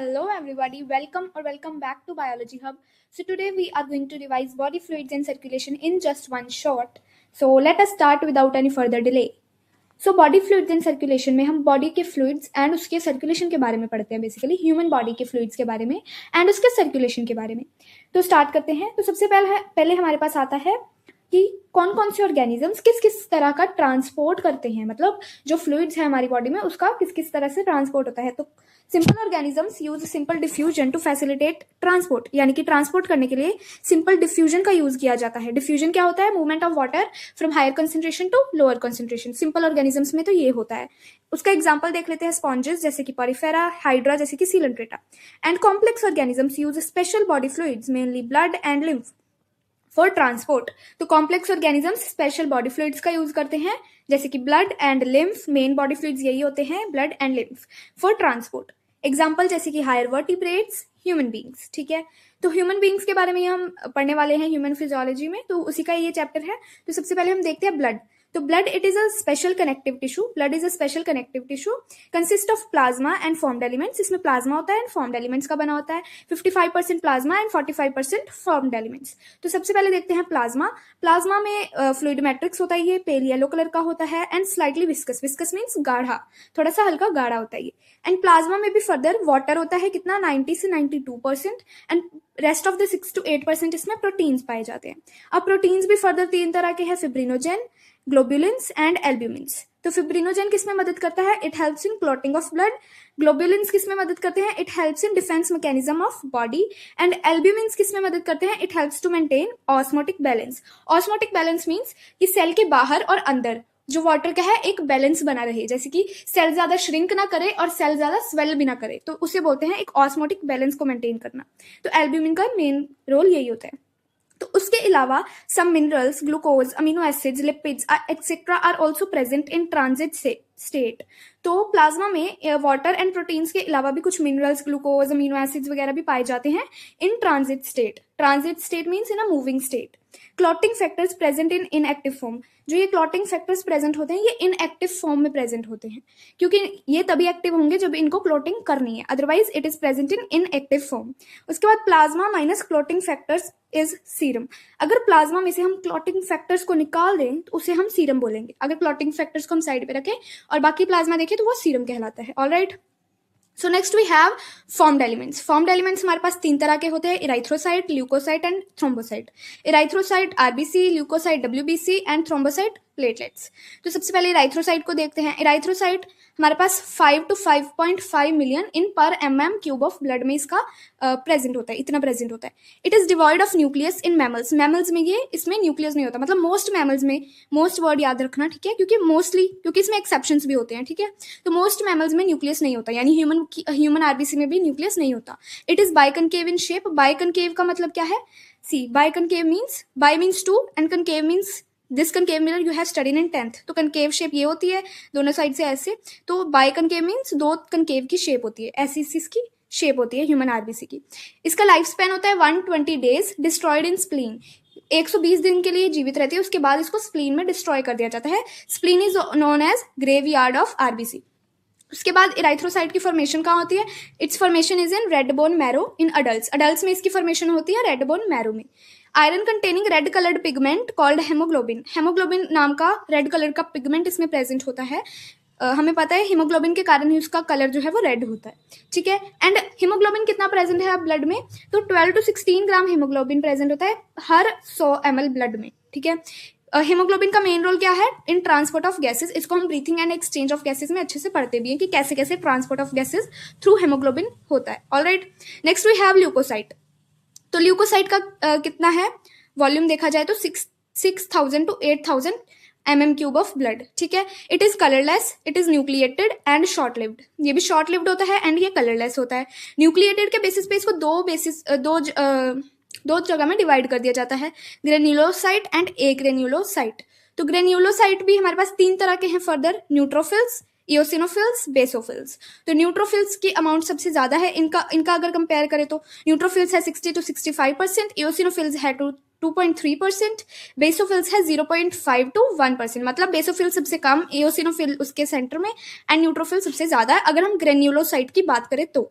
Hello everybody, welcome back to Biology Hub. So today we are going to revise body fluids and circulation in just one shot. So let us start without any further delay. So body fluids and circulation में हम body के fluids and उसके circulation के बारे में पढ़ते हैं, basically human body के फ्लूइड्स के बारे में एंड उसके सर्कुलेशन के बारे में. तो स्टार्ट करते हैं. तो सबसे पहले हमारे पास आता है कि कौन कौन से ऑर्गेनिजम्स किस किस तरह का ट्रांसपोर्ट करते हैं, मतलब जो फ्लूइड्स है हमारी बॉडी में उसका किस किस तरह से ट्रांसपोर्ट होता है. तो simple organisms use simple diffusion to facilitate transport, यानी कि ट्रांसपोर्ट करने के लिए सिंपल डिफ्यूजन का यूज किया जाता है. डिफ्यूजन क्या होता है? Movement of water from higher concentration to lower concentration. Simple organisms में तो ये होता है. उसका एग्जाम्पल देख लेते हैं. स्पॉन्जेस जैसे कि पॉरीफेरा, हाइड्रा जैसे कि Coelenterata. And complex organisms use special body fluids mainly blood and lymph for transport. तो complex organisms special body fluids का यूज करते हैं, जैसे कि blood and lymph. Main body fluids यही होते हैं, blood and lymph, for transport. Example जैसे कि हायर वर्टिब्रेट्स, ह्यूमन बींग्स. ठीक है, तो ह्यूमन बींग्स के बारे में हम पढ़ने वाले हैं ह्यूमन फिजियोलॉजी में, तो उसी का ये चैप्टर है. तो सबसे पहले हम देखते हैं ब्लड. तो blood it is a special connective tissue. Blood is a special connective tissue consist of plasma and formed elements. इसमें प्लाज्मा होता है एंड फॉर्म्ड एलिमेंट्स का बना होता है. 55% प्लाज्मा एंड 45% फॉर्म्ड एलिमेंट्स. तो सबसे पहले देखते हैं प्लाज्मा. प्लाज्मा में फ्लूइड मैट्रिक्स होता है, ये पेल येलो कलर का होता है and slightly viscous. Viscous means गाढ़ा, थोड़ा सा हल्का गाढ़ा होता है ये. एंड प्लाज्मा में भी फर्दर वाटर होता है, कितना 90 से 92%. And rest of the 6 to 8% इसमें प्रोटीन्स पाए जाते हैं. अब प्रोटीन्स भी फर्दर 3 तरह के हैं, फिब्रिनोजेन, ग्लोबुलिन्स एंड एल्ब्यूमिन्स. तो फिब्रिनोजेन किसमें मदद करता है? It helps in clotting of blood. Globulins किसमें मदद करते हैं? It helps in defence mechanism of body. And albumins किसमें मदद करते हैं? It helps to maintain osmotic balance. Osmotic balance means कि सेल के बाहर और अंदर जो वाटर का है एक बैलेंस बना रहे, जैसे कि सेल ज्यादा श्रिंक ना करे और सेल ज्यादा स्वेल भी ना करे, तो उसे बोलते हैं एक ऑस्मोटिक बैलेंस को मेंटेन करना. तो एल्ब्यूमिन का मेन रोल यही होता है. तो उसके अलावा some minerals, glucose, amino acids, lipids etcetera are also present in transit state. तो प्लाज्मा में वाटर एंड प्रोटीन्स के अलावा भी कुछ मिनरल्स, ग्लूकोज, अमीनो एसिड्स वगैरह भी पाए जाते हैं इन transit state. Transit state means in a moving state. Clotting factors present in inactive form. जो ये क्लॉटिंग फैक्टर्स प्रेजेंट होते हैं ये इनएक्टिव फॉर्म में प्रेजेंट होते हैं, क्योंकि ये तभी एक्टिव होंगे जब इनको क्लॉटिंग करनी है, otherwise it is present in inactive form. उसके बाद plasma minus clotting factors is serum. अगर प्लाज्मा में से हम क्लॉटिंग फैक्टर्स को निकाल दें तो उसे हम सीरम बोलेंगे. अगर क्लॉटिंग फैक्टर्स को हम साइड पे रखें और बाकी प्लाज्मा देखें तो वो सीरम कहलाता है. Alright, so next we have formed elements. Formed elements हमारे पास 3 तरह के होते हैं, erythrocyte, leucocyte and thrombocyte. Erythrocyte RBC, leucocyte WBC and thrombocyte platelets. तो सबसे पहले इराइथ्रोसाइट को देखते हैं. इराइथ्रोसाइट हमारे पास 5 to 5.5 मिलियन इन पर mm³ ऑफ ब्लड में इसका प्रेजेंट होता है, इतना प्रेजेंट होता है. It is devoid of nucleus in mammals. Mammals में ये इसमें न्यूक्लियस नहीं होता, मतलब मोस्ट मैमल्स में, मोस्ट वर्ड याद रखना, ठीक है, क्योंकि इसमें एक्सेप्शंस भी होते हैं. ठीक है, तो मोस्ट मैमल्स में न्यूक्लियस नहीं होता, यानी ह्यूमन आरबीसी में भी न्यूक्लियस नहीं होता. It is biconcave in shape. Biconcave का मतलब क्या है? See, biconcave means, bi means 2 and concave means this concave mirror you have studied in 10th. तो कनकेव शेप ये होती है, दोनों साइड से ऐसे. तो बाई कनकेव मीन्स 2 कनकेव की शेप होती है, ऐसी इसकी शेप होती है ह्यूमन आरबीसी की. इसका लाइफ स्पैन होता है 120 days. Destroyed in spleen. 120 दिन के लिए जीवित रहती है, उसके बाद इसको स्प्लीन में डिस्ट्रॉय कर दिया जाता है. Spleen is known as graveyard of RBC. उसके बाद इराइथ्रोसाइट की फॉर्मेशन कहाँ होती है? Its formation is in red bone marrow in adults. Adults में इसकी फॉर्मेशन होती है रेड बोन मैरो में. Iron containing red coloured pigment called haemoglobin. Haemoglobin नाम का रेड कलर का पिगमेंट इसमें प्रेजेंट होता है. हमें पता है हीमोग्लोबिन के कारण ही उसका कलर जो है वो रेड होता है. ठीक है, एंड हीमोग्लोबिन कितना प्रेजेंट है ब्लड में? तो 12 to 16 ग्राम हीमोग्लोबिन प्रेजेंट होता है हर 100 ml ब्लड में. ठीक है, हीमोग्लोबिन का मेन रोल क्या है? In transport of gases. इसको हम breathing and exchange of gases में अच्छे से पढ़ते भी हैं कि कैसे कैसे transport of gases through haemoglobin होता है. Alright, next we have leucocyte. तो ल्यूकोसाइट का कितना है वॉल्यूम देखा जाए तो 6,000 to 8,000 mm³ ऑफ ब्लड. ठीक है, it is colourless, it is nucleated and short lived. ये भी शॉर्ट लिव्ड होता है एंड ये कलरलेस होता है. न्यूक्लिएटेड के बेसिस पे इसको दो जगह में डिवाइड कर दिया जाता है, ग्रेन्युलोसाइट एंड ए ग्रेन्युलोसाइट. तो ग्रेन्युलोसाइट भी हमारे पास 3 तरह के हैं फर्दर, न्यूट्रोफिल्स, इओसिनोफिल्स, बेसोफिल्स. तो न्यूट्रोफिल्स की अमाउंट सबसे ज्यादा है. इनका अगर कंपेयर करें तो न्यूट्रोफिल्स है 60 to 65%, इओसिनोफिल्स है 2.3%, बेसोफिल्स है 0.5 to 1%. मतलब बेसोफिल सबसे कम, इओसिनोफिल उसके सेंटर में एंड न्यूट्रोफिल सबसे ज्यादा है अगर हम ग्रेन्युलोसाइट की बात करें तो.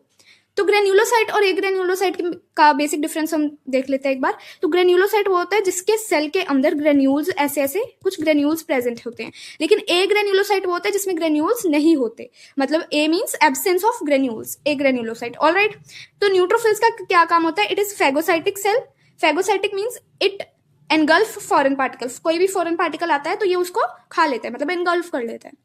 तो ग्रेन्युलोसाइट और एग्रेन्युलोसाइट का बेसिक डिफरेंस हम देख लेते हैं एक बार। तो ग्रेन्युलोसाइट वो होता है जिसके सेल के अंदर ग्रेन्यूल्स ऐसे ऐसे कुछ ग्रेन्यूल्स प्रेजेंट होते हैं, लेकिन ए ग्रेन्युलोसाइट वो होता है जिसमें ग्रेन्यूल्स नहीं होते, मतलब a means absence of granules, agranulocyte. Alright, तो न्यूट्रोफिल्स का क्या काम होता है? It is phagocytic cell. Phagocytic means it engulf foreign particles, कोई भी फॉरेन पार्टिकल आता है तो ये उसको खा लेते हैं, मतलब एनगल्फ कर लेते हैं।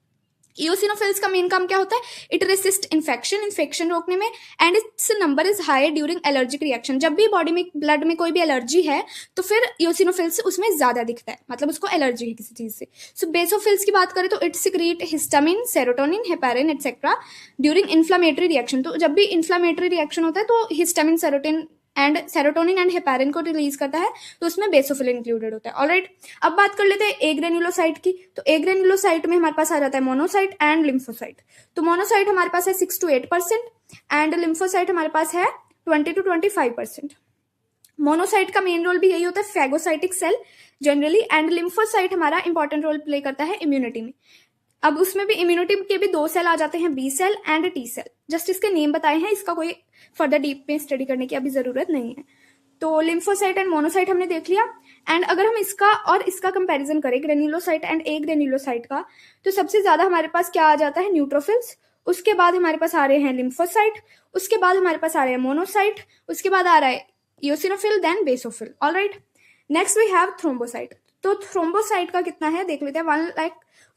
इओसिनोफिल्स का मेन काम क्या होता है? इट रेसिस्ट इन्फेक्शन रोकने में, and it's number is high during allergic reaction. जब भी बॉडी में ब्लड में कोई भी एलर्जी है तो फिर इओसिनोफिल्स उसमें ज्यादा दिखता है, मतलब उसको एलर्जी है किसी चीज से। सो बेसोफिल्स की बात करें तो it secrete histamine, serotonin, heparin etcetera during inflammatory reaction. तो जब भी इन्फ्लामेटरी रिएक्शन होता है तो हिस्टामिन, सेरोटोनिन एंड हेपारिन को रिलीज करता है, तो उसमें बेसोफिल इंक्लूडेड होता है। ऑलराइट, अब बात कर लेते हैं ए ग्रेन्युलोसाइट की। तो ए ग्रेन्युलोसाइट में हमारे पास आ जाता है मोनोसाइट एंड लिम्फोसाइट। तो मोनोसाइट हमारे पास है 6 to 8% एंड लिम्फोसाइट हमारे पास है 20 to 25%। मोनोसाइट का मेन रोल भी यही होता है, phagocytic cell generally, and lymphocyte हमारा इंपॉर्टेंट रोल प्ले करता है इम्यूनिटी में। अब उसमें भी इम्यूनिटी के भी 2 सेल आ जाते हैं, B cell and T cell. Just इसके नेम बताए हैं, इसका कोई फर्दर डीप में स्टडी करने की अभी जरूरत नहीं है। तो लिम्फोसाइट एंड मोनोसाइट हमने देख लिया। एंड अगर हम इसका और इसका कंपैरिजन करें, ग्रेन्युलोसाइट एंड ए ग्रेन्युलोसाइट का, तो सबसे ज्यादा हमारे पास क्या आ जाता है? न्यूट्रोफिल्स। उसके बाद हमारे पास आ रहे हैं लिम्फोसाइट, उसके बाद हमारे पास आ रहे हैं मोनोसाइट, उसके बाद आ रहा है eosinophil, then basophil. Alright, next we have thrombocyte. तो थ्रोम्बोसाइट का कितना है देख लेते हैं,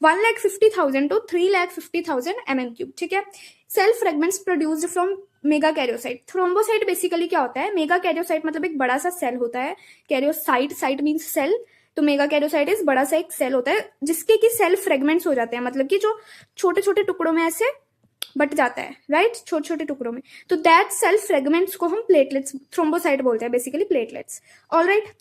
1,50,000 to 3,50,000 mm3। ठीक है। Cell fragments produced from megakaryocyte. Thrombocyte basically क्या होता है? मेगा कैरियोसाइट मतलब एक बड़ा सा सेल होता है, कैरियोसाइट, साइट मीन्स सेल, तो मेगा कैरियोसाइट इज बड़ा सा एक सेल होता है जिसके की सेल फ्रेगमेंट्स हो जाते हैं, मतलब कि जो छोटे छोटे टुकड़ों में ऐसे बट जाता है, राइट, छोटे छोटे टुकड़ों में। तो दैट सेल फ्रेगमेंट्स को हम प्लेटलेट्स, थ्रोम्बोसाइट बोलते हैं, basically platelets. Alright,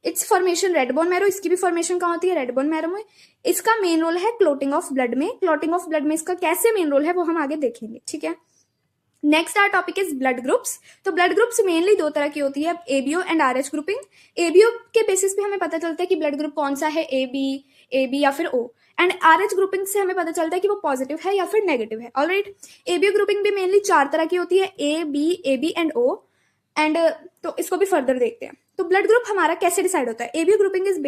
it's formation red bone marrow. इसकी भी फॉर्मेशन कहाँ होती है? रेड बोन मैरो में। इसका मेन रोल है क्लोटिंग ऑफ ब्लड में। क्लोटिंग ऑफ ब्लड में इसका कैसे मेन रोल है वो हम आगे देखेंगे। ठीक है। Next our topic is blood groups. तो ब्लड ग्रुप्स मेनली 2 तरह की होती है, ABO and RH grouping. ABO के बेसिस पे हमें पता चलता है कि ब्लड ग्रुप कौन सा है, ए बी या फिर ओ। एंड आरएच ग्रुपिंग से हमें पता चलता है कि वो पॉजिटिव है या फिर नेगेटिव है। ऑलराइट, एबीओ ग्रुपिंग भी मेनली 4 तरह की होती है, A B and O. And तो इसको भी फर्दर देखते हैं। तो ब्लड ग्रुप हमारा कैसे डिसाइड होता है? ABO grouping is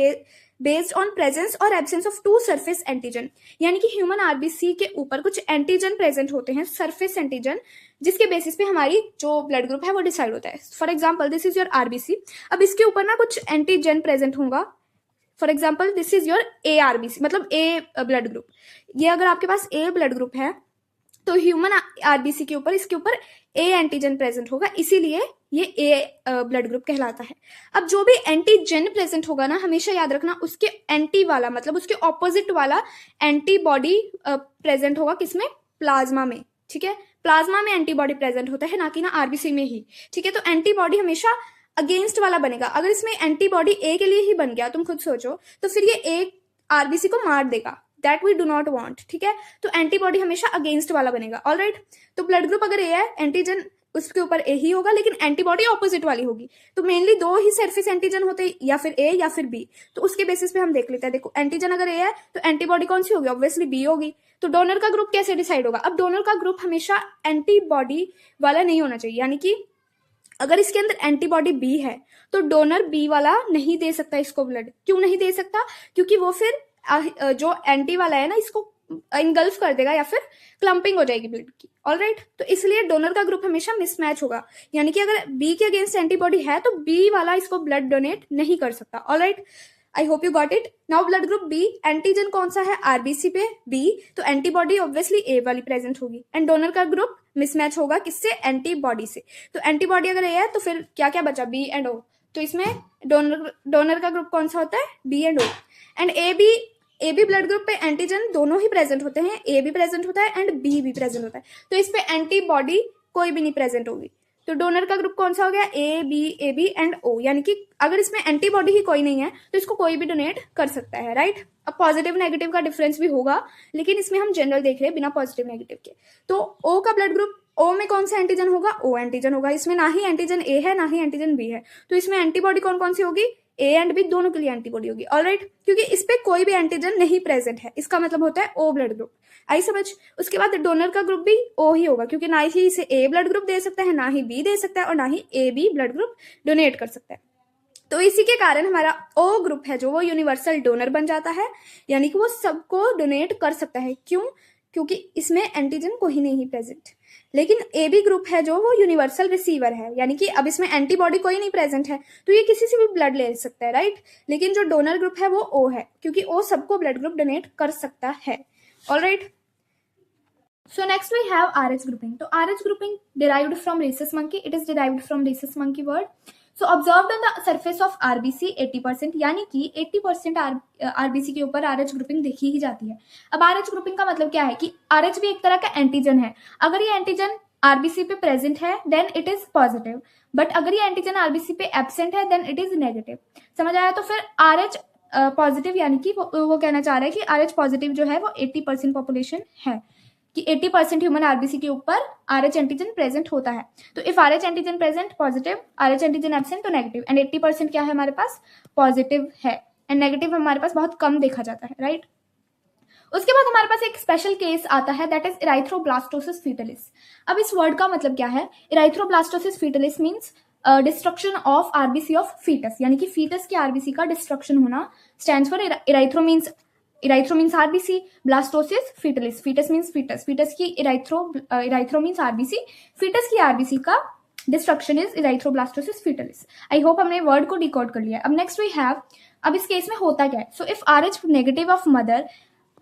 based on presence और एब्सेंस ऑफ 2 सरफेस एंटीजन, यानी कि ह्यूमन आरबीसी के ऊपर कुछ एंटीजन प्रेजेंट होते हैं, सरफेस एंटीजन, जिसके बेसिस पे हमारी जो ब्लड ग्रुप है वो डिसाइड होता है। For example, this is your RBC. अब इसके ऊपर ना कुछ एंटीजन प्रेजेंट होगा। For example, this is your A RBC, मतलब ए ब्लड ग्रुप। ये अगर आपके पास ए ब्लड ग्रुप है तो ह्यूमन आरबीसी के ऊपर इसके ऊपर ए एंटीजन प्रेजेंट होगा, इसीलिए ये ए ब्लड ग्रुप कहलाता है। अब जो भी एंटीजन प्रेजेंट होगा ना, हमेशा याद रखना उसके एंटी वाला, मतलब उसके ऑपोजिट वाला एंटीबॉडी प्रेजेंट होगा किसमें? प्लाज्मा में। ठीक है, प्लाज्मा में एंटीबॉडी प्रेजेंट होता है, ना कि ना आरबीसी में ही। ठीक है, तो एंटीबॉडी हमेशा अगेंस्ट वाला बनेगा। अगर इसमें एंटीबॉडी ए के लिए ही बन गया, तुम खुद सोचो, तो फिर ये ए आरबीसी को मार देगा, that we do not want. ठीक है, तो एंटीबॉडी हमेशा अगेंस्ट वाला बनेगा। ऑलराइट, तो ब्लड ग्रुप अगर ए है, एंटीजन उसके ऊपर ए ही होगा, लेकिन एंटीबॉडी ऑपोजिट वाली होगी। तो मेनली 2 ही सरफेस एंटीजन होते हैं, या फिर ए या फिर बी। तो उसके बेसिस पे हम देख लेते हैं। देखो, एंटीजन अगर ए है तो एंटीबॉडी कौन सी होगी? ऑब्वियसली बी होगी। तो डोनर का ग्रुप कैसे डिसाइड होगा? अब डोनर का ग्रुप हमेशा एंटीबॉडी वाला नहीं होना चाहिए, यानी कि अगर इसके अंदर एंटीबॉडी बी है तो डोनर बी वाला नहीं दे सकता इसको ब्लड। क्यों नहीं दे सकता? क्योंकि वो फिर जो एंटी वाला है ना, इसको इनगल्फ कर देगा या फिर क्लम्पिंग हो जाएगी ब्लड की। ऑलराइट, तो इसलिए डोनर का ग्रुप हमेशा मिसमैच होगा, यानी कि अगर बी के अगेंस्ट एंटीबॉडी है तो बी वाला इसको ब्लड डोनेट नहीं कर सकता। Alright, I hope you got it. Now blood group B, antigen कौन सा है? आरबीसी पे बी, तो एंटीबॉडी ऑब्वियसली ए वाली प्रेजेंट होगी। एंड डोनर का ग्रुप मिसमैच होगा किससे? एंटीबॉडी से। तो एंटीबॉडी अगर ए है तो फिर क्या क्या बचा? B and O. तो इसमें डोनर का ग्रुप कौन सा होता है? B and O. And A B blood group पे एंटीजन दोनों ही प्रेजेंट होते हैं, ए भी प्रेजेंट होता है एंड बी भी प्रेजेंट होता है। तो इस पे एंटीबॉडी कोई भी नहीं प्रेजेंट होगी। तो डोनर का ग्रुप कौन सा हो गया? ए बी एंड ओ, यानी कि अगर इसमें एंटीबॉडी ही कोई नहीं है तो इसको कोई भी डोनेट कर सकता है, राइट। अब पॉजिटिव नेगेटिव का डिफरेंस भी होगा, लेकिन इसमें हम जनरल देख रहे हैं बिना पॉजिटिव नेगेटिव के। तो ओ का ब्लड ग्रुप, ओ में कौन सा एंटीजन होगा? ओ एंटीजन होगा। इसमें ना ही एंटीजन ए है ना ही एंटीजन बी है, तो इसमें एंटीबॉडी कौन कौन सी होगी? ए एंड बी दोनों के लिए एंटीबॉडी होगी। ऑलराइट, क्योंकि इस पे कोई भी एंटीजन नहीं प्रेजेंट है, इसका मतलब होता है ओ ब्लड ग्रुप। आई समझ। उसके बाद डोनर का ग्रुप भी ओ ही होगा, क्योंकि ना ही इसे ए ब्लड ग्रुप दे सकता है, ना ही बी दे सकता है, और ना ही A B blood group donate कर सकता है। तो इसी के कारण हमारा ओ ग्रुप है जो वो यूनिवर्सल डोनर बन जाता है, यानी कि वो सबको डोनेट कर सकता है। क्यों? क्योंकि इसमें एंटीजन कोई नहीं प्रेजेंट। लेकिन ए बी ग्रुप है जो वो यूनिवर्सल रिसीवर है, यानी कि अब इसमें एंटीबॉडी कोई नहीं प्रेजेंट है, तो ये किसी से भी ब्लड ले सकता है, राइट। लेकिन जो डोनर ग्रुप है वो ओ है, क्योंकि ओ सबको ब्लड ग्रुप डोनेट कर सकता है। Alright, so next we have RH grouping. तो RH grouping derived from rhesus monkey. It is derived from rhesus monkey word. So observed on the surface of RBC 80%, यानी कि 80% RBC के ऊपर RH grouping देखी ही जाती है। अब RH grouping का मतलब क्या है कि RH भी एक तरह का एंटीजन है। अगर ये एंटीजन RBC पे प्रेजेंट है then it is positive, but अगर ये एंटीजन RBC पे एब्सेंट है देन इट इज नेगेटिव। समझ आया? तो फिर RH पॉजिटिव, यानी कि वो कहना चाह रहा है कि RH पॉजिटिव जो है वो 80% पॉपुलेशन है, कि 80% ह्यूमन आरबीसी के ऊपर RH एंटीजन प्रेजेंट होता है। तो if RH antigen present positive, RH antigen absent तो नेगेटिव, एंड 80% क्या है हमारे पास पॉजिटिव है, एंड नेगेटिव हमारे पास बहुत कम देखा जाता है, राइट। उसके बाद हमारे पास एक स्पेशल केस आता है, दैट इज इराइथ्रोब्लास्टोसिस फीटलिस। अब इस वर्ड का मतलब क्या है? Erythroblastosis fetalis means destruction of RBC of foetus, यानी कि फीटस की आरबीसी का डिस्ट्रक्शन होना। Stands for erythro means RBC, blastosis fetalis, foetus means foetus, foetus की इराइथ्रो मीन्स आरबीसी, फीटस की आरबीसी का destruction is erythroblastosis fetalis. I hope हमने word को डिकोड कर लिया। अब नेक्स्ट वी हैव, अब इस केस में होता क्या है? So if RH negative of mother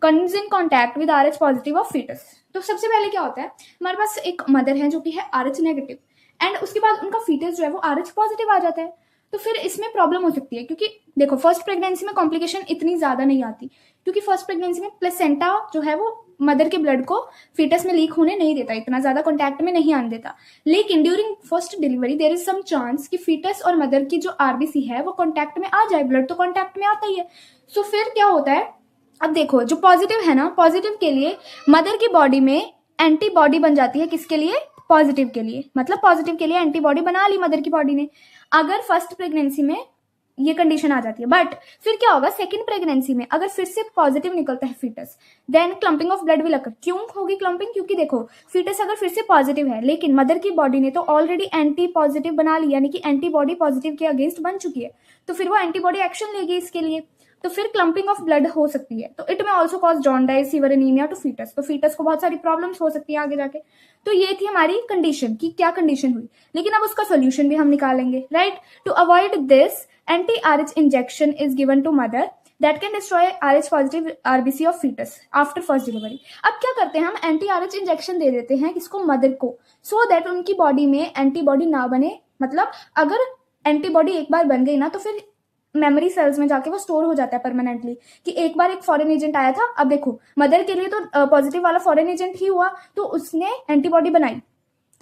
comes in contact with RH positive of foetus, तो सबसे पहले क्या होता है, हमारे पास एक मदर है जो कि है RH नेगेटिव, एंड उसके बाद उनका फीटस जो है वो RH पॉजिटिव आ जाता है। तो फिर इसमें प्रॉब्लम हो सकती है, क्योंकि देखो फर्स्ट प्रेगनेंसी में कॉम्प्लिकेशन इतनी ज्यादा नहीं आती, क्योंकि फर्स्ट प्रेगनेंसी में प्लेसेंटा जो है वो मदर के ब्लड को फीटस में लीक होने नहीं देता, इतना ज्यादा कॉन्टैक्ट में नहीं आने देता। लेकिन during first delivery there is some chance कि फीटस और मदर की जो आरबीसी है वो कॉन्टैक्ट में आ जाए, ब्लड तो कॉन्टैक्ट में आता ही है। सो फिर क्या होता है, अब देखो जो पॉजिटिव है ना, पॉजिटिव के लिए मदर की बॉडी में एंटीबॉडी बन जाती है, किसके लिए? पॉजिटिव के लिए, मतलब पॉजिटिव के लिए एंटीबॉडी बना ली मदर की बॉडी ने, अगर फर्स्ट प्रेगनेंसी में ये कंडीशन आ जाती है। बट फिर क्या होगा, सेकंड प्रेगनेंसी में अगर फिर से पॉजिटिव निकलता है foetus, then clumping of blood will occur. क्यों होगी क्लम्पिंग? क्योंकि देखो फीटस अगर फिर से पॉजिटिव है, लेकिन मदर की बॉडी ने तो ऑलरेडी एंटी पॉजिटिव बना ली, यानी कि एंटीबॉडी पॉजिटिव के अगेंस्ट बन चुकी है, तो फिर वो एंटीबॉडी एक्शन लेगी इसके लिए, तो फिर क्लम्पिंग ऑफ ब्लड हो सकती है। तो it may also cause jaundice, fever, anaemia to foetus. तो फीटस को बहुत सारी प्रॉब्लम्स हो सकती है आगे जाके। तो ये थी हमारी कंडीशन की क्या कंडीशन हुई, लेकिन अब उसका सोल्यूशन भी हम निकालेंगे, right. To avoid this, anti RH injection is given to mother that can destroy RH positive RBC of foetus after first delivery. अब क्या करते हैं हम, एंटी RH इंजेक्शन दे देते हैं किसको? मदर को, सो दैट उनकी बॉडी में एंटीबॉडी ना बने। मतलब अगर एंटीबॉडी एक बार बन गई ना, तो फिर मेमोरी सेल्स में जाके वो स्टोर हो जाता है परमानेंटली, कि एक बार एक फॉरेन एजेंट आया था, अब देखो मदर के लिए तो पॉजिटिव वाला फॉरेन एजेंट ही हुआ, तो उसने एंटीबॉडी बनाई,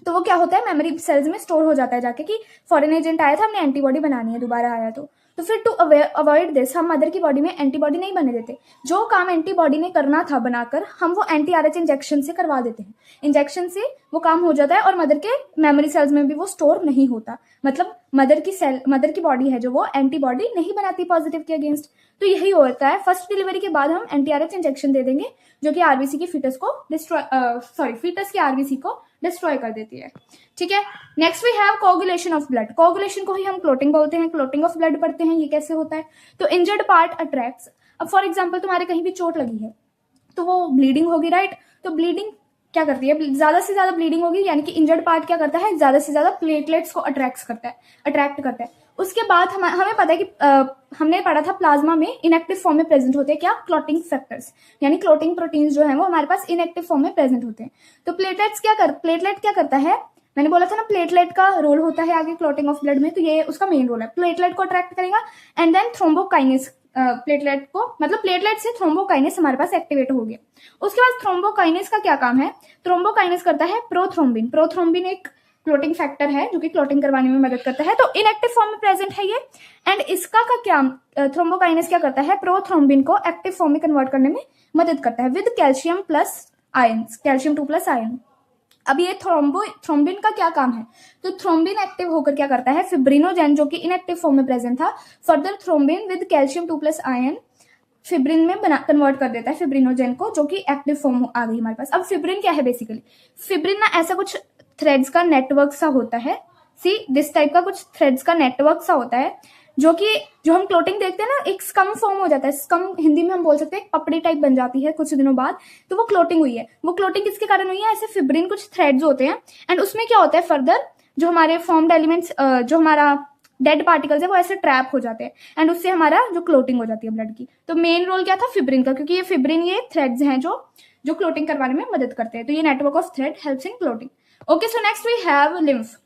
तो वो क्या होता है मेमोरी सेल्स में स्टोर हो जाता है जाके, कि फॉरेन एजेंट आया था, हमने एंटीबॉडी बनानी है, दोबारा आया तो फिर टू अवॉइड दिस हम मदर की बॉडी में एंटीबॉडी नहीं बने देते। जो काम एंटीबॉडी ने करना था बनाकर, हम वो एंटी RH इंजेक्शन से करवा देते हैं। इंजेक्शन से वो काम हो जाता है और मदर के मेमोरी सेल्स में भी वो स्टोर नहीं होता। मतलब मदर की बॉडी है जो वो एंटीबॉडी नहीं बनाती पॉजिटिव के अगेंस्ट। तो यही होता है, फर्स्ट डिलीवरी के बाद हम एंटी RH इंजेक्शन दे देंगे, जो कि आरबीसी की फीटस की आरबीसी को डिस्ट्रॉय कर देती है। ठीक है, next we have coagulation of blood. Coagulation को ही हम क्लोटिंग बोलते हैं, क्लोटिंग ऑफ ब्लड पढ़ते हैं। ये कैसे होता है? तो इंजर्ड पार्ट अट्रैक्ट्स। अब फॉर एग्जांपल तुम्हारे कहीं भी चोट लगी है तो वो ब्लीडिंग होगी, राइट। तो ब्लीडिंग क्या करती है, ज्यादा से ज्यादा ब्लीडिंग होगी, यानी कि इंजर्ड पार्ट क्या करता है, ज्यादा से ज्यादा प्लेटलेट्स को अट्रैक्ट करता है। उसके बाद हमें पता है कि हमने पढ़ा था प्लाज्मा में इनएक्टिव फॉर्म में प्रेजेंट होते हैं क्या, क्लॉटिंग फैक्टर्स, यानी क्लॉटिंग प्रोटीन्स जो है वो हमारे पास इनएक्टिव फॉर्म में प्रेजेंट होते हैं। तो प्लेटलेट क्या करता है, मैंने बोला था ना प्लेटलेट का रोल होता है आगे क्लॉटिंग ऑफ ब्लड में, तो ये उसका मेन रोल है। प्लेटलेट को अट्रैक्ट करेगा एंड देन थ्रोम्बोकाइनेस, प्लेटलेट से थ्रोम्बोकाइनेस हमारे पास एक्टिवेट हो गया। उसके बाद थ्रोम्बोकाइनेस का क्या काम है, थ्रोम्बोकाइनेस करता है प्रोथ्रोम्बिन एक क्लोटिंग फैक्टर है जो कि क्लोटिंग करवाने में मदद करता है। तो इनएक्टिव फॉर्म में प्रेजेंट है ये, एंड इसका का क्या, थ्रोम्बोकाइनेस क्या करता है, प्रोथ्रोम्बिन को एक्टिव फॉर्म में कन्वर्ट करने में मदद करता है विद कैल्शियम 2+ आयन। अब ये थ्रोम्बिन का क्या काम है, तो थ्रोम्बिन एक्टिव होकर क्या करता है, फिब्रिनोजेन जो कि इनएक्टिव फॉर्म में प्रेजेंट था, further thrombin with calcium 2+ ion fibrin में कन्वर्ट कर देता है फिब्रिनोजेन को, जो कि एक्टिव फॉर्म आ गई हमारे पास। अब फिब्रिन क्या है बेसिकली, फिब्रिन ना ऐसा कुछ थ्रेड्स का नेटवर्क सा होता है, सी दिस टाइप का कुछ थ्रेड्स का नेटवर्क सा होता है, जो हम क्लोटिंग देखते हैं ना, एक स्कम फॉर्म हो जाता है, स्कम हिंदी में हम बोल सकते हैं पपड़ी टाइप बन जाती है कुछ दिनों बाद, तो वो क्लोटिंग हुई है। वो क्लोटिंग किसके कारण हुई है, ऐसे फिब्रिन कुछ थ्रेड्स होते हैं, एंड उसमें क्या होता है, फर्दर जो हमारे फॉर्म्ड एलिमेंट्स, जो हमारा डेड पार्टिकल्स है वो ऐसे ट्रैप हो जाते हैं, एंड उससे हमारा जो क्लोटिंग हो जाती है ब्लड की। तो मेन रोल क्या था फिब्रिन का, क्योंकि ये फिब्रिन ये थ्रेड्स हैं जो क्लोटिंग करवाने में मदद करते हैं। तो ये network of thread helps in clotting. Okay, so next we have lymph.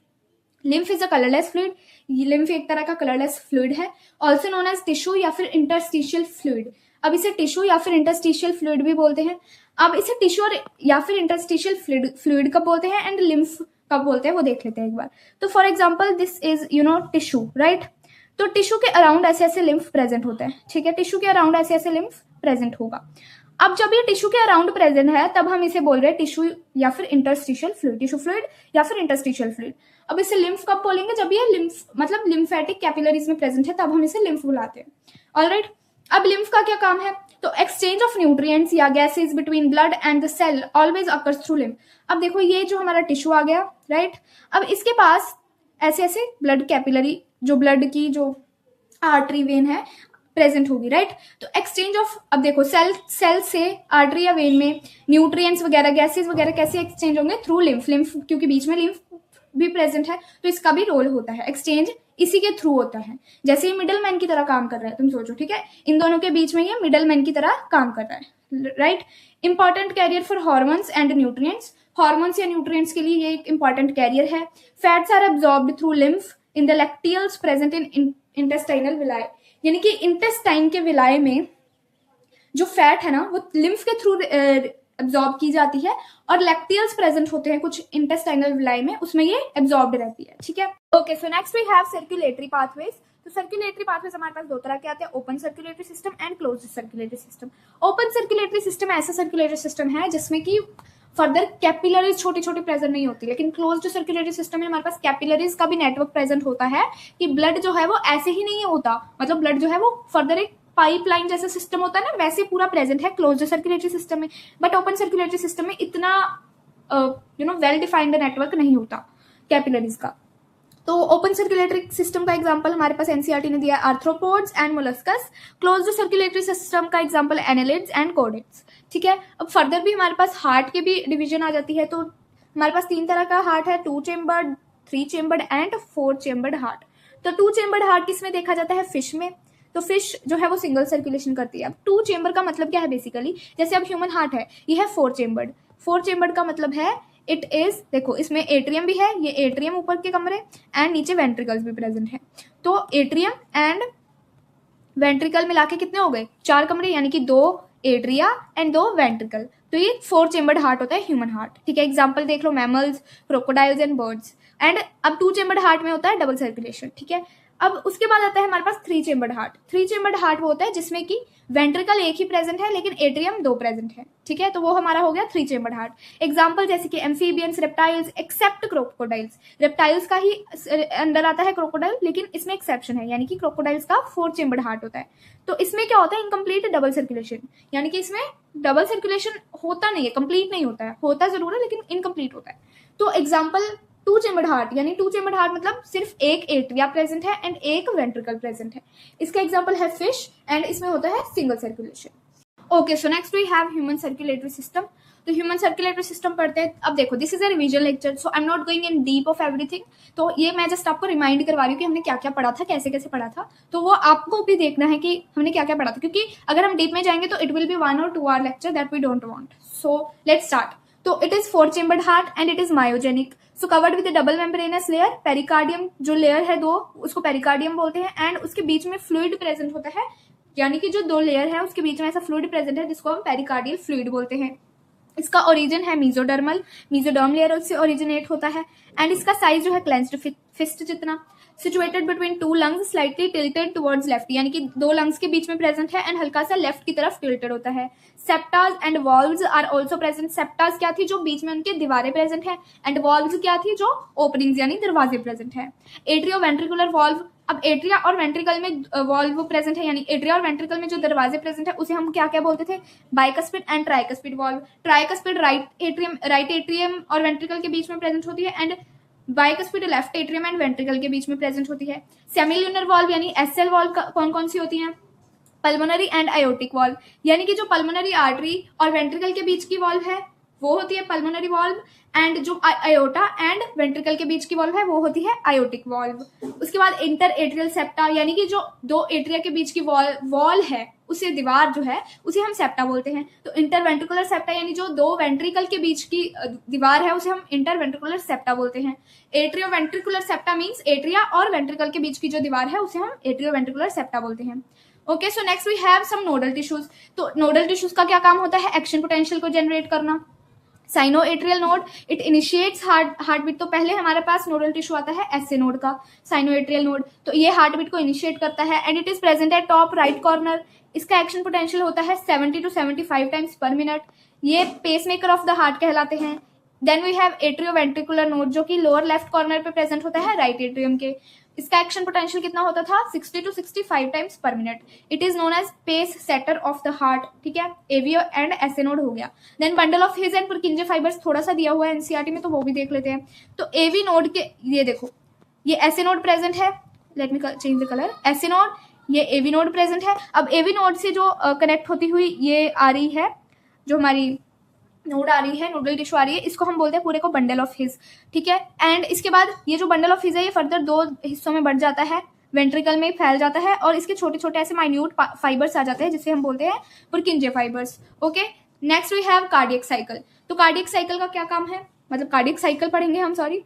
Lymph is a colourless fluid. Lymph एक तरह का कलरलेस फ्लूइड है, ऑल्सो नोन एज टिश्यू या फिर इंटरस्टिशियल फ्लूइड। अब इसे टिश्यू या फिर इंटरस्टिशियल फ्लूइड भी बोलते हैं। अब इसे टिश्यू या फिर इंटरस्टिशियल फ्लूइड कब बोलते हैं एंड लिम्फ कब बोलते हैं वो देख लेते हैं एक बार। तो for example this is tissue, right. तो टिश्यू के अराउंड ऐसे ऐसे लिम्फ प्रेजेंट होता है, ठीक है, टिश्यू के अराउंड ऐसे ऐसे लिम्फ प्रेजेंट होगा। अब जब ये टिश्यू के अराउंड प्रेजेंट है तब हम इसे बोल रहे हैं टिश्यू या फिर इंटरस्टिशियल फ्लूइड, टिश्यू फ्लूइड या फिर इंटरस्टिशियल फ्लूइड। अब इसे लिम्फ कब बोलेंगे, जब ये लिम्फ मतलब लिम्फेटिक कैपिलरीज में प्रेजेंट है तब हम इसे लिम्फ बुलाते हैं। ऑलराइट, अब लिम्फ का क्या काम है, तो एक्सचेंज ऑफ न्यूट्रिएंट्स या gases between blood and the cell always occurs through lymph. अब देखो ये जो हमारा टिश्यू आ गया, राइट, अब इसके पास ऐसे ऐसे ब्लड कैपिलरी, जो ब्लड की जो आर्टरी वेन है प्रेजेंट होगी, राइट। तो एक्सचेंज ऑफ, अब देखो सेल से आर्टरी या वेन में न्यूट्रिएंट्स वगैरह गैसेज वगैरह कैसे एक्सचेंज होंगे, थ्रू लिम्फ। लिम्फ क्योंकि बीच में लिम्फ भी प्रेजेंट है तो इसका भी रोल होता है, एक्सचेंज इसी के थ्रू होता है। जैसे ये मिडल मैन की तरह काम कर रहा है, तुम सोचो, ठीक है, इन दोनों के बीच में ये मिडल मैन की तरह काम कर रहा है, right. Important carrier for hormones and nutrients. Hormones या न्यूट्रिएंट्स के लिए ये एक इंपॉर्टेंट कैरियर है। Fats are absorbed through lymph in the lacteals present in intestinal villi, यानी कि इंटेस्टाइन के विलाय में जो फैट है ना वो लिम्फ के थ्रू एब्जॉर्ब की जाती है, और लैक्टियल्स प्रेजेंट होते हैं कुछ इंटेस्टाइनल विलाय में, उसमें ये एब्जॉर्ब्ड रहती है, ठीक है। Okay, so next we have circulatory pathways. तो सर्कुलेटरी पाथवेज हमारे पास दो तरह के आते हैं, open circulatory system and closed circulatory system. Open circulatory system ऐसा सर्कुलेटरी सिस्टम है जिसमें कि फर्दर कैपिलरीज छोटी छोटी प्रेजेंट नहीं होती, लेकिन क्लोज्ड सर्कुलेटरी सिस्टम में हमारे पास कैपिलरीज का भी नेटवर्क प्रेजेंट होता है, कि ब्लड जो है वो ऐसे ही नहीं होता, मतलब ब्लड जो है वो फर्दर एक पाइपलाइन जैसा सिस्टम होता है ना, वैसे पूरा प्रेजेंट है क्लोज्ड सर्कुलेटरी सिस्टम में। बट ओपन सर्कुलेटरी सिस्टम में इतना वेल डिफाइंड नेटवर्क नहीं होता कैपिलरीज का। तो ओपन सर्कुलेटरी सिस्टम का एग्जांपल हमारे पास एनसीईआरटी ने दिया है arthropods and molluscs. Closed circulatory system का एग्जांपल एनेलिड्स एंड कोडेट्स, ठीक है। अब फर्दर भी हमारे पास हार्ट की भी डिवीजन आ जाती है। तो हमारे पास 3 तरह का हार्ट है, 2 chambered, 3 chambered and 4 chambered heart. तो 2 चेम्बर्ड हार्ट किसमें देखा जाता है, फिश में। तो फिश जो है वो सिंगल सर्कुलेशन करती है। अब 2 चेम्बर का मतलब क्या है बेसिकली, जैसे अब ह्यूमन हार्ट है, ये है 4 चेम्बर्ड। 4 चेम्बर्ड का मतलब है इट इज, देखो इसमें एट्रियम भी है, ये एट्रियम ऊपर के कमरे एंड नीचे वेंट्रिकल्स भी प्रेजेंट है। तो एट्रियम एंड वेंट्रिकल मिला के कितने हो गए, 4 कमरे, यानी कि 2 एट्रिया एंड 2 वेंट्रिकल। तो ये 4 चेम्बर्ड हार्ट होता है ह्यूमन हार्ट, ठीक है। एग्जाम्पल देख लो, mammals, crocodiles and birds. And अब 2 चेम्बर्ड हार्ट में होता है डबल सर्कुलेशन, ठीक है। अब उसके बाद आता है हमारे पास 3 चेम्बर्ड हार्ट। 3 चेम्बर्ड हार्ट वो होता है जिसमें कि वेंट्रिकल एक ही प्रेजेंट है लेकिन एट्रियम 2 प्रेजेंट है, ठीक है। तो वो हमारा हो गया 3 चेम्बर्ड हार्ट। एग्जाम्पल जैसे कि amphibians, reptiles except crocodiles. Reptiles का ही अंदर आता है क्रोकोडाइल, लेकिन इसमें एक्सेप्शन है, यानी कि क्रोकोडाइल्स का 4 चेम्बर्ड हार्ट होता है। तो इसमें क्या होता है, इनकम्प्लीट डबल सर्कुलेशन, यानी कि इसमें डबल सर्कुलेशन होता नहीं है, कंप्लीट नहीं होता है, होता जरूर है लेकिन इनकम्प्लीट होता है। तो एग्जाम्पल 2 चेम्बर्ड हार्ट, यानी 2 चेम्बर्ड हार्ट मतलब सिर्फ एक एट्रिया प्रेजेंट है एंड एक वेंट्रिकल प्रेजेंट है। इसका एग्जाम्पल है फिश एंड इसमें होता है single circulation. Okay, so next we have human circulatory system. तो ह्यूमन सर्कुलेटरी सिस्टम पढ़ते हैं। अब देखो, this is a revision lecture, so I am not going in deep of everything. तो ये मैं जस्ट आपको रिमाइंड करवा रही हूँ कि हमने क्या क्या पढ़ा था, कैसे कैसे पढ़ा था। तो वो आपको भी देखना है कि हमने क्या क्या पढ़ा था, क्योंकि अगर हम डीप में जाएंगे तो it will be 1 or 2 hour lecture that we don't want. So let's start. तो it is 4 chambered heart and it is myogenic. So covered with double membranous layer, pericardium जो लेयर है 2 उसको पेरिकार्डियम बोलते हैं, and उसके बीच में fluid present होता है, यानी कि जो 2 लेयर है उसके बीच में ऐसा फ्लूइड प्रेजेंट है जिसको हम पेरिकार्डियल फ्लूइड बोलते हैं। इसका ओरिजिन है मीजोडर्मल, मीजोडर्म लेयर उससे ओरिजिनेट होता है। एंड इसका साइज जो है क्लेंस्ड फिस्ट जितना। Situated between two lungs slightly tilted towards left, यानी कि दो लंग्स के बीच में प्रेजेंट है एंड हल्का सा लेफ्ट की तरफ टिल्टेड होता है। Septa and valves are also present. Septa क्या थी, जो बीच में उनके दीवारें प्रेजेंट है, एंड वॉल्व्स क्या थी, जो ओपनिंग्स यानी दरवाजे प्रेजेंट है। एट्रियो वेंट्रिकुलर वॉल्व, अब एट्रिया और वेंट्रिकल में वॉल्व प्रेजेंट है, यानी एट्रिया और वेंट्रिकल में जो दरवाजे प्रेजेंट है उसे हम क्या क्या बोलते थे, bicuspid and tricuspid valve. Tricuspid right atrium और वेंट्रिकल के बीच में प्रेजेंट होती है, and bicuspid left atrium and ventricle के बीच में प्रेजेंट होती है। सेमिल्यूनर वॉल्व यानी एसएल वॉल्व कौन कौन सी होती हैं, पल्मोनरी एंड आयोटिक वॉल्व, यानी कि जो पल्मोनरी आर्टरी और वेंट्रिकल के बीच की वॉल्व है वो होती है पल्मोनरी वॉल्व, एंड जो आयोटा एंड वेंट्रिकल के बीच की वॉल्व है वो होती है आयोटिक वॉल्व। उसके बाद इंटर एट्रियल सेप्टा, यानी कि जो दो एट्रिया के बीच की वॉल है उसे दीवार जो है उसे हम सेप्टा बोलते हैं। तो इंटरवेंट्रिकुलर सेप्टा यानी जो दो वेंट्रिकल के बीच की दीवार है उसे हम इंटरवेंट्रिकुलर सेप्टा बोलते हैं। Atrio ventricular septa means atria और वेंट्रिकल के बीच की जो दीवार है उसे हम एट्रियो वेंट्रिकुलर सेप्टा बोलते हैं। Okay, so next we have some nodal tissues. तो नोडल टिश्यूज का क्या काम होता है, एक्शन पोटेंशियल को जनरेट करना। Sino atrial node, it initiates heart beat. तो पहले हमारे पास नोडल टिश्यू आता है एसए नोड का, साइनो एट्रियल नोड, तो ये हार्ट बीट को इनिशिएट करता है and it is present at top right corner. इसका एक्शन पोटेंशियल होता है 70 to 75 टाइम्स पर मिनट। ये पेसमेकर ऑफ द हार्ट कहलाते हैं। Then we have atrio ventricular node जो कि लोअर लेफ्ट कॉर्नर पे प्रेजेंट होता है राइट एट्रियम के। इसका एक्शन पोटेंशियल कितना होता था, 60 to 65 times per minute. It is known as pace setter of the heart, ठीक है, एवीओ एंड एसए नोड हो गया। Then bundle of His and Purkinje fibres थोड़ा सा दिया हुआ है एनसीईआरटी में, तो वो भी देख लेते हैं। तो एवी नोड के ये देखो, ये एसए नोड प्रेजेंट है, let me change the colour, SA node, ये एवी नोड प्रेजेंट है। अब एवी नोड से जो कनेक्ट होती हुई ये आ रही है, जो हमारी नोड आ रही है, नोडल टिश्यू आ रही है, इसको हम बोलते हैं पूरे को बंडल ऑफ हिज, ठीक है। एंड इसके बाद ये जो बंडल ऑफ हिज है ये फर्दर दो हिस्सों में बढ़ जाता है, वेंट्रिकल में फैल जाता है और इसके छोटे छोटे ऐसे माइन्यूट फाइबर्स आ जाते हैं जिसे हम बोलते हैं Purkinje fibres. Okay, next we have cardiac cycle. तो कार्डियक साइकिल का क्या काम है, मतलब कार्डियक साइकिल पढ़ेंगे हम, सॉरी।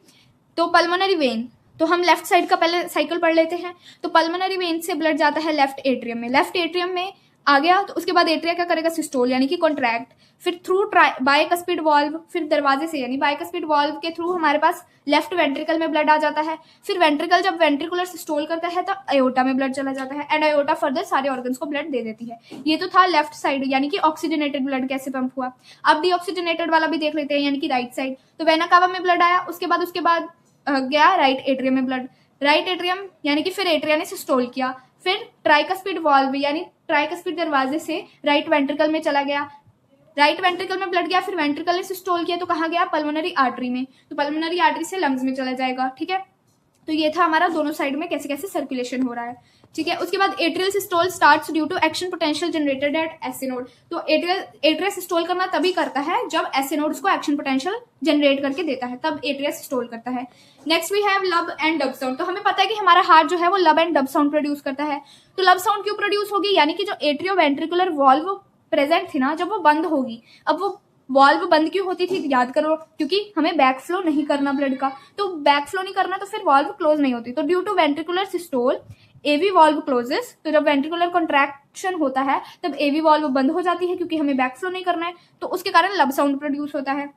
तो पल्मोनरी वेन, तो हम लेफ्ट साइड का पहले साइकिल पढ़ लेते हैं। तो पल्मोनरी वेन से ब्लड जाता है लेफ्ट एट्रियम में, लेफ्ट एट्रियम में आ गया तो उसके बाद एट्रिया क्या करेगा, सिस्टोल यानी कि कॉन्ट्रैक्ट, फिर थ्रू बाइकस्पिड वॉल्व, फिर दरवाजे से यानी बाइकस्पिड वॉल्व के थ्रू हमारे पास लेफ्ट वेंट्रिकल में ब्लड आ जाता है। फिर वेंट्रिकल जब वेंट्रिकुलर सिस्टोल करता है तो अयोटा में ब्लड चला जाता है एंड अयोटा फर्दर सारे ऑर्गन्स को ब्लड दे देती है। ये तो था लेफ्ट साइड यानी कि ऑक्सीजनेटेड ब्लड कैसे पंप हुआ। अब डीऑक्सीजनेटेड वाला भी देख लेते हैं यानी कि राइट साइड। तो वेना कावा में ब्लड आया, उसके बाद गया राइट एट्रियम में ब्लड, राइट एट्रियम यानी कि फिर एट्रिया ने सिस्टोल किया, फिर ट्राइकस्पिड वॉल्व यानी ट्राइकस्पिड दरवाजे से राइट वेंट्रिकल में चला गया, राइट वेंट्रिकल में ब्लड गया, फिर वेंट्रिकल ने सिस्टोल किया तो कहाँ गया, पल्मोनरी आर्टरी में, तो पल्मोनरी आर्टरी से लंग्स में चला जाएगा, ठीक है। तो ये था हमारा दोनों साइड में कैसे कैसे सर्कुलेशन हो रहा है, ठीक है। उसके बाद atrial systole starts due to action potential generated at SA node. तो एट्रिया सिस्टोल करना तभी करता है जब एसए नोड उसको एक्शन पोटेंशियल जनरेट करके देता है, तब एट्रिया सिस्टोल करता है। Next we have lub and dub sound. तो हमें पता है कि हमारा हार्ट जो है वो लब एंड डब साउंड प्रोड्यूस करता है। तो लब साउंड क्यों प्रोड्यूस होगी, यानी कि जो एट्रियो वेंट्रिकुलर वॉल्व प्रेजेंट थी ना, जब वो बंद होगी, अब वो वॉल्व बंद क्यों होती थी, याद करो, क्योंकि हमें बैक फ्लो नहीं करना ब्लड का, तो बैक फ्लो नहीं करना तो फिर वॉल्व क्लोज नहीं होती। तो due to ventricular systole AV valve closes, तो जब वेंट्रिकुलर कॉन्ट्रैक्शन होता है तब एवी वॉल्व बंद हो जाती है क्योंकि हमें बैक फ्लो नहीं करना है, तो उसके कारण लब साउंड प्रोड्यूस होता है।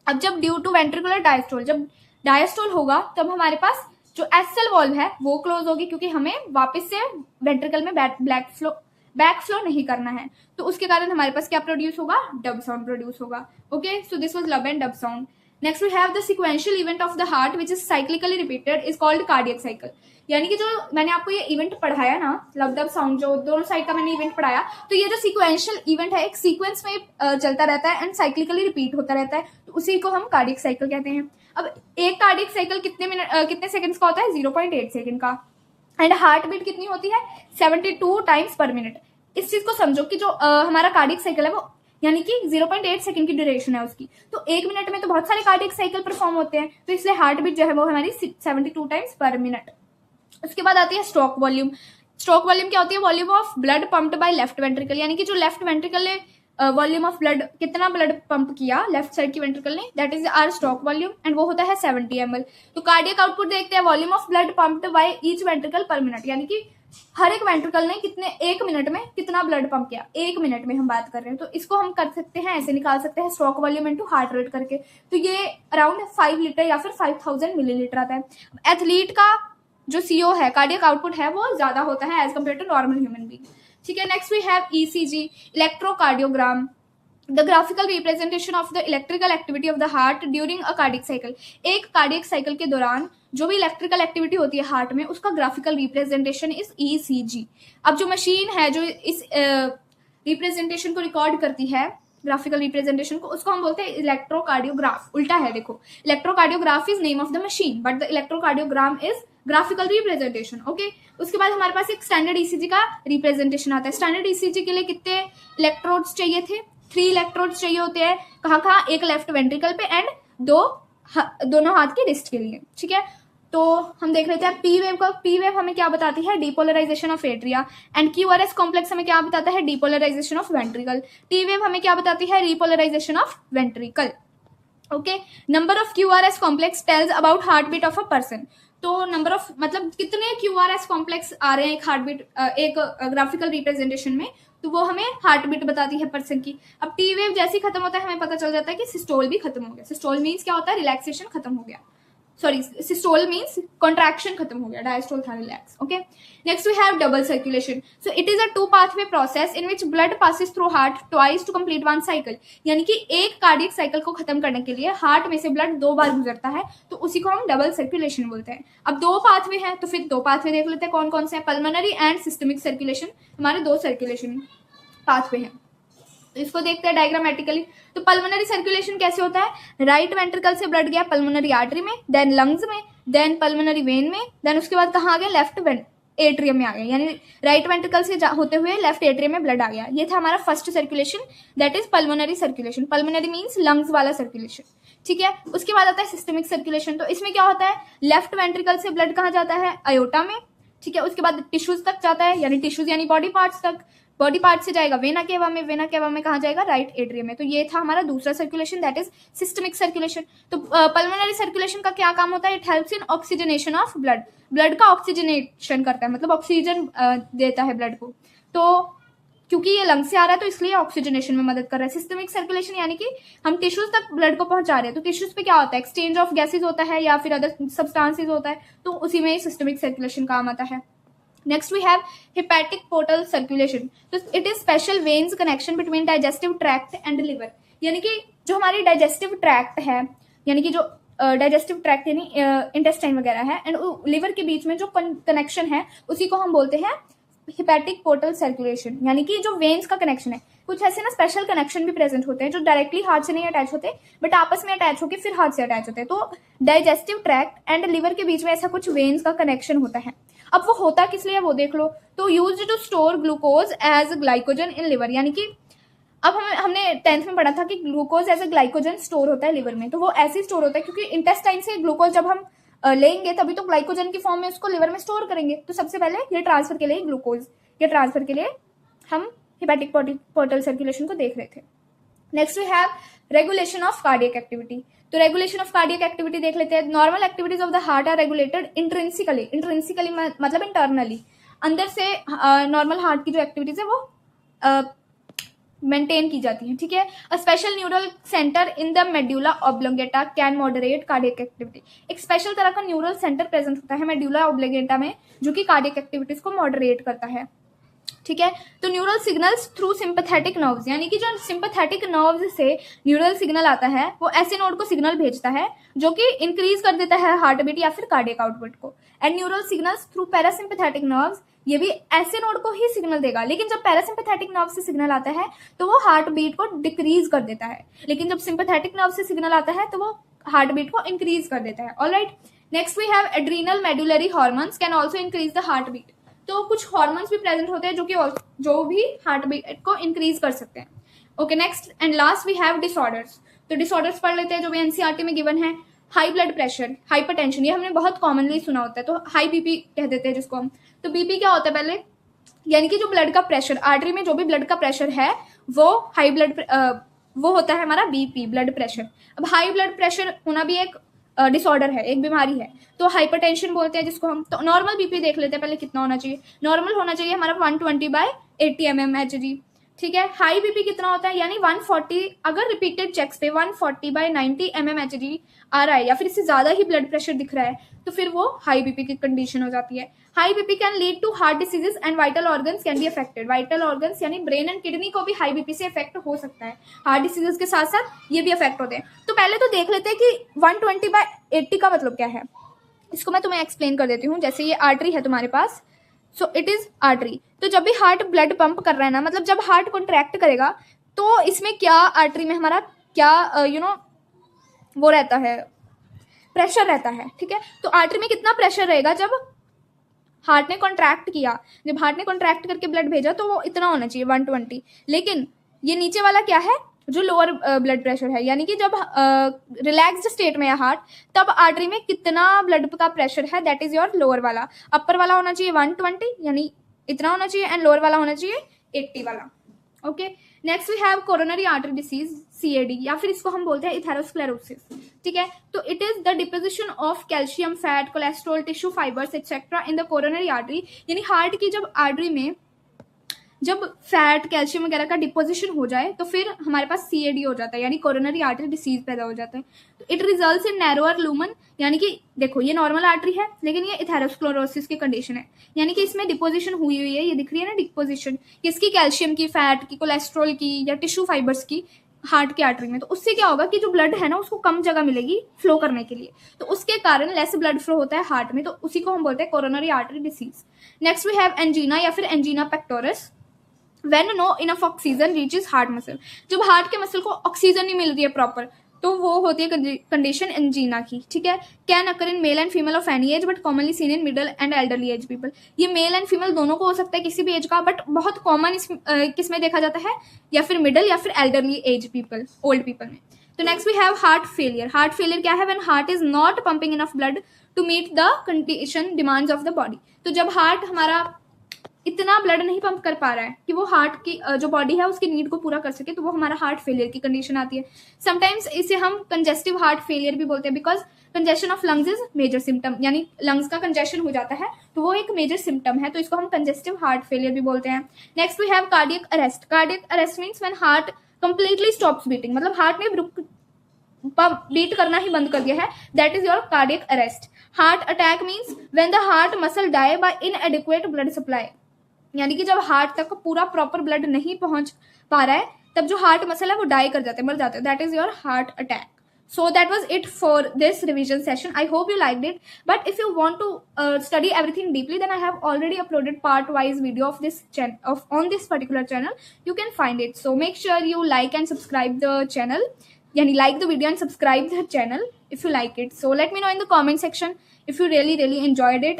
अब जब ड्यू टू वेंट्रिकुलर डायस्टोल, जब डायस्टोल होगा तब हमारे पास जो एसएल वॉल्व है वो क्लोज होगी क्योंकि हमें वापस से वेंट्रिकल में बैक फ्लो नहीं करना है, तो उसके कारण हमारे पास क्या प्रोड्यूस होगा, डब साउंड प्रोड्यूस होगा। Okay, so this was lub and dub sound. Next we have the sequential event of the heart which is cyclically repeated is called cardiac cycle. यानी कि जो मैंने आपको ये इवेंट पढ़ाया ना, लब डब साउंड, जो दोनों साइड का मैंने इवेंट पढ़ाया, तो ये जो सीक्वेंशियल इवेंट है एक सीक्वेंस में चलता रहता है एंड साइक्लिकली रिपीट होता रहता है, तो उसी को हम कार्डियक साइकिल कहते हैं। अब एक कार्डियक साइकिल कितने सेकंड्स का होता है, 0.8 सेकंड का, एंड हार्ट बीट कितनी होती है, 72 टाइम्स पर मिनट। इस चीज को समझो कि जो हमारा कार्डियक साइकिल है वो यानी कि 0.8 सेकंड की ड्यूरेशन है उसकी, तो एक मिनट में तो बहुत सारे कार्डियक साइकिल परफॉर्म होते हैं, तो इसलिए हार्ट बीट जो है वो हमारी 72 टाइम्स पर मिनट। उसके बाद आती है स्ट्रोक वॉल्यूम। स्ट्रोक वॉल्यूम क्या होती है, volume of blood pumped by left ventricle, यानी कि जो लेफ्ट वेंट्रिकल ने वॉल्यूम ऑफ ब्लड, कितना ब्लड पंप किया लेफ्ट साइड की वेंट्रिकल ने, that is our stroke volume and वो होता है 70 ml। तो कार्डियक आउटपुट देखते हैं, volume of blood pumped by each ventricle पर मिनट, यानी कि हर एक वेंट्रिकल ने कितने 1 मिनट में कितना ब्लड पंप किया, 1 मिनट में हम बात कर रहे हैं। तो इसको हम कर सकते हैं ऐसे, निकाल सकते हैं stroke volume into heart rate करके। तो ये अराउंड 5 लीटर या फिर 5000 मिलीलीटर आता है। एथलीट का जो सीओ है, कार्डियक आउटपुट है, वो ज्यादा होता है as compare to normal human being. ठीक है, next we have ECG, electrocardiogram, the graphical representation of the electrical activity of the heart during a cardiac cycle. एक कार्डियक साइकिल के दौरान जो भी इलेक्ट्रिकल एक्टिविटी होती है हार्ट में, उसका ग्राफिकल रिप्रेजेंटेशन इज ईसीजी। अब जो मशीन है जो इस रिप्रेजेंटेशन को रिकॉर्ड करती है, ग्राफिकल रिप्रेजेंटेशन को, उसको हम बोलते हैं इलेक्ट्रोकार्डियोग्राफ। उल्टा है देखो, electrocardiograph is name of the machine but the electrocardiogram is graphical representation. Okay, उसके बाद हमारे पास एक स्टैंडर्ड ईसीजी का रिप्रेजेंटेशन आता है। स्टैंडर्ड ईसीजी के लिए कितने इलेक्ट्रोड्स चाहिए थे? 3 इलेक्ट्रोड्स चाहिए होते हैं। कहाँ कहाँ? एक लेफ्ट वेंट्रिकल पे एंड दोनों हाथ की रिस्ट के लिए। ठीक है, तो हम देख लेते हैं पी वेव का। पी वेव हमें क्या बताती है? Depolarization of atria. And QRS complex हमें क्या बताता है? Depolarization of ventricle. T wave हमें क्या बताती है? Repolarization of ventricle. Okay, number of QRS complex tells about heart beat of a person. तो नंबर ऑफ मतलब कितने क्यूआरएस कॉम्प्लेक्स आ रहे हैं एक हार्ट बीट, एक ग्राफिकल रिप्रेजेंटेशन में, तो वो हमें हार्ट बीट बताती है पर्सन की। अब टी वेव जैसे ही खत्म होता है हमें पता चल जाता है कि सिस्टोल भी खत्म हो गया। सिस्टोल मीन्स क्या होता है? रिलैक्सेशन खत्म हो गया। सॉरी, सिस्टोल मीन्स कॉन्ट्रैक्शन खत्म हो गया, डायस्टोल था relax. Okay, next we have double circulation. So it is a 2 pathway process in which blood passes through heart twice to complete 1 cycle. यानी कि एक कार्डियक साइकिल को खत्म करने के लिए हार्ट में से ब्लड 2 बार गुजरता है, तो उसी को हम डबल सर्कुलेशन बोलते हैं। अब 2 पाथवे हैं, तो फिर 2 पाथवे देख लेते हैं कौन कौन से हैं। पल्मोनरी एंड सिस्टमिक सर्कुलेशन, हमारे 2 सर्कुलेशन पाथवे हैं। तो इसको देखते हैं डायग्रामेटिकली। तो पल्मोनरी सर्कुलेशन कैसे होता है? राइट वेंट्रिकल से ब्लड गया पल्मोनरी आर्टरी में, देन लंग्स में, देन पल्मोनरी वेन में, देन उसके बाद कहाँ आ गया? लेफ्ट एट्रियम में आ गया। यानी राइट वेंट्रिकल से होते हुए लेफ्ट एट्रियम में ब्लड आ गया। ये था हमारा first circulation, that is pulmonary circulation. Pulmonary means lungs वाला सर्कुलेशन। ठीक है, उसके बाद आता है सिस्टमिक सर्कुलेशन। तो इसमें क्या होता है? लेफ्ट वेंट्रिकल से ब्लड कहाँ जाता है? अयोटा में। ठीक है, उसके बाद टिश्यूज तक जाता है, यानी टिश्यूज यानी बॉडी पार्ट्स तक। बॉडी पार्ट से जाएगा वेना केवा में, वेना केवा में कहाँ जाएगा? राइट एट्रियम में। तो ये था हमारा दूसरा circulation, that is systemic circulation. तो पल्मोनरी सर्कुलेशन का क्या काम होता है? It helps in oxygenation of blood. Blood का ऑक्सीजनेशन करता है, मतलब ऑक्सीजन देता है ब्लड को। तो क्योंकि ये लंग से आ रहा है तो इसलिए ऑक्सीजनेशन में मदद कर रहा है। सिस्टमिक सर्कुलेशन यानी कि हम टिश्यूज तक ब्लड को पहुंचा रहे हैं, तो टिश्यूज पे क्या होता है? एक्सचेंज ऑफ गैसेज होता है या फिर अदर सब्सटेंसेस होता है, तो उसी में सिस्टमिक सर्कुलेशन काम आता है। Next we have hepatic portal circulation. तो it is special veins connection between digestive tract and liver. यानी कि जो हमारी digestive tract है, यानी कि जो digestive tract यानी intestine वगैरह है, एंड liver के बीच में जो connection है उसी को हम बोलते हैं hepatic portal circulation। यानी कि जो veins का connection है, कुछ ऐसे ना स्पेशल कनेक्शन भी प्रेजेंट होते हैं जो डायरेक्टली हार्ट से नहीं अटैच होते, बट आपस में अटैच होकर फिर हार्ट से अटैच होते हैं। तो डाइजेस्टिव ट्रैक्ट एंड लिवर के बीच में ऐसा कुछ वेन्स का कनेक्शन होता है। अब वो होता किस लिए वो देख लो। तो used to store glucose as glycogen in liver, यानी कि अब हमने 10th में पढ़ा था कि glucose as a glycogen store होता है लिवर में। तो वो ऐसे स्टोर होता है क्योंकि इंटेस्टाइन से ग्लूकोज जब हम लेंगे तभी तो ग्लाइकोजन की फॉर्म में उसको लिवर में स्टोर करेंगे। तो सबसे पहले ये ट्रांसफर के लिए ग्लूकोज के ट्रांसफर के लिए हम हेपेटिक पोर्टल सर्कुलेशन को देख रहे थे। Next we have regulation of cardiac activity. तो रेगुलेशन ऑफ कार्डियक एक्टिविटी देख लेते हैं। Normal activities of the heart are regulated intrinsically. Intrinsically मतलब इंटरनली, अंदर से नॉर्मल हार्ट की जो एक्टिविटीज है वो मेंटेन की जाती है। ठीक है, a special neural centre in the medulla oblongata can moderate cardiac activity. एक स्पेशल तरह का न्यूरल सेंटर प्रेजेंट होता है मेड्यूला ऑब्लोंगेटा में, जो कि कार्डियक एक्टिविटीज को मॉडरेट करता है। ठीक है, तो neural signals through sympathetic nerves, यानी कि जो सिंपैथेटिक नर्व्स से न्यूरल सिग्नल आता है वो ऐसे नोड को सिग्नल भेजता है जो कि इंक्रीज कर देता है हार्ट बीट या फिर कार्डियक आउटपुट को। And neural signals through parasympathetic nerves, ये भी ऐसे नोड को ही सिग्नल देगा, लेकिन जब पैरासिम्पैथेटिक नर्व से सिग्नल आता है तो वो हार्ट बीट को डिक्रीज कर देता है, लेकिन जब सिंपैथेटिक नर्व से सिग्नल आता है तो वो हार्ट बीट को इंक्रीज कर देता है। Alright, next we have adrenal medullary hormones can also increase the heart beat. तो कुछ हार्मोन्स भी प्रेजेंट होते हैं जो भी हार्ट बीट को इंक्रीज कर सकते हैं। Okay, next and last we have disorders. तो डिसऑर्डर्स पढ़ लेते हैं जो भी एनसीईआरटी में गिवन है। हाई ब्लड प्रेशर, हाइपरटेंशन, ये हमने बहुत कॉमनली सुना होता है, तो हाई बीपी कह देते हैं जिसको हम। तो बीपी क्या होता है पहले, यानी कि जो ब्लड का प्रेशर, आर्टरी में जो भी ब्लड का प्रेशर है वो हाई ब्लड वो होता है हमारा बीपी, ब्लड प्रेशर। अब हाई ब्लड प्रेशर होना भी एक डिसऑर्डर है, एक बीमारी है। तो हाइपरटेंशन बोलते हैं जिसको हम। तो नॉर्मल बीपी देख लेते हैं पहले कितना होना चाहिए। नॉर्मल होना चाहिए हमारा 120/80 mmHg, ठीक है। हाई बीपी कितना होता है, यानी 140, अगर रिपीटेड चेक्स पे 140/90 mmHg आ रहा है या फिर इससे ज्यादा ही ब्लड प्रेशर दिख रहा है तो फिर वो हाई बीपी की कंडीशन हो जाती है। High BP can lead to heart diseases and vital organs can be affected. Vital organs यानी ब्रेन एंड किडनी को भी हाई बीपी से इफेक्ट हो सकता है। हार्ट डिसीजेस के साथ साथ ये भी अफेक्ट होते हैं। तो पहले तो देख लेते हैं कि 120/80 का मतलब क्या है। इसको मैं तुम्हें एक्सप्लेन कर देती हूँ। जैसे ये आर्टरी है तुम्हारे पास, सो इट इज आर्टरी। तो जब भी हार्ट ब्लड पंप कर रहा है ना, मतलब जब हार्ट कॉन्ट्रैक्ट करेगा तो इसमें क्या आर्टरी में हमारा क्या वो रहता है, प्रेशर रहता है, ठीक है। तो आर्टरी में कितना प्रेशर रहेगा जब हार्ट ने कॉन्ट्रैक्ट किया, जब हार्ट ने कॉन्ट्रैक्ट करके ब्लड भेजा तो वो इतना होना चाहिए 120। लेकिन ये नीचे वाला क्या है, जो लोअर ब्लड प्रेशर है, यानी कि जब रिलैक्स्ड स्टेट में है हार्ट तब आर्टरी में कितना ब्लड का प्रेशर है, दैट इज योर लोअर वाला। अपर वाला होना चाहिए 120 यानी इतना होना चाहिए, एंड लोअर वाला होना चाहिए 80 वाला। Okay, next we have coronary artery disease, CAD, या फिर इसको हम बोलते हैं एथेरोस्क्लेरोसिस, ठीक है। तो it is the deposition of calcium, fat, cholesterol, tissue fibres etcetera in the coronary artery. यानी हार्ट की जब आर्टरी में जब फैट, कैल्शियम वगैरह का डिपोजिशन हो जाए तो फिर हमारे पास CAD हो जाता है, यानी कोरोनरी आर्टरी डिसीज पैदा हो जाता है। तो it results in narrower lumen, यानी कि देखो ये नॉर्मल आर्टरी है लेकिन ये एथेरोस्क्लेरोसिस की कंडीशन है, यानी कि इसमें डिपोजिशन हुई हुई है, ये दिख रही है ना डिपोजिशन किसकी, कैल्शियम की, फैट की, कोलेस्ट्रॉल की या टिश्यू फाइबर्स की हार्ट की आर्टरी में। तो उससे क्या होगा कि जो ब्लड है ना उसको कम जगह मिलेगी फ्लो करने के लिए, तो उसके कारण लेस ब्लड फ्लो होता है हार्ट में, तो उसी को हम बोलते हैं coronary artery disease. Next we have angina या फिर angina pectoris, when no enough oxygen reaches heart muscle। जब हार्ट के मसल को ऑक्सीजन नहीं मिल रही है प्रॉपर तो वो होती है कंडीशन एंजीना की, ठीक है। Can occur in male and female of any as but commonly seen in middle and elderly age people. ये मेल एंड फीमेल दोनों को हो सकता है किसी भी एज का, बट बहुत कॉमन किस में देखा जाता है, या फिर मिडल या फिर elderly age people, old people में। तो next we have heart failure. Heart failure क्या है, when heart is not pumping enough blood to meet the condition demands of the body. तो जब हार्ट हमारा इतना ब्लड नहीं पंप कर पा रहा है कि वो हार्ट की जो बॉडी है उसकी नीड को पूरा कर सके, तो वो हमारा हार्ट फेलियर की कंडीशन आती है। समटाइम्स इसे हम कंजेस्टिव हार्ट फेलियर भी बोलते हैं, because congestion of lungs is major symptom, यानी लंग्स का कंजेशन हो जाता है तो वो एक मेजर सिम्टम है, तो इसको हम कंजेस्टिव हार्ट फेलियर भी बोलते हैं। Next we have cardiac arrest. Cardiac arrest means when heart completely stops beating, मतलब हार्ट ने बीट करना ही बंद कर दिया है, that is your cardiac arrest. Heart attack means when the heart muscle die by inadequate blood supply, यानी कि जब हार्ट तक पूरा प्रॉपर ब्लड नहीं पहुंच पा रहा है तब जो हार्ट मसल है वो डाई कर जाते हैं, मर जाते हैं, that is your heart attack. So that was it for this revision session. I hope you liked it. But if you want to study everything deeply, then I have already uploaded part-wise video of this on this particular channel. You can find it. So make sure you like and subscribe the channel. Yani like the video and subscribe the channel if you like it. So let me know in the comment section if you really enjoyed it.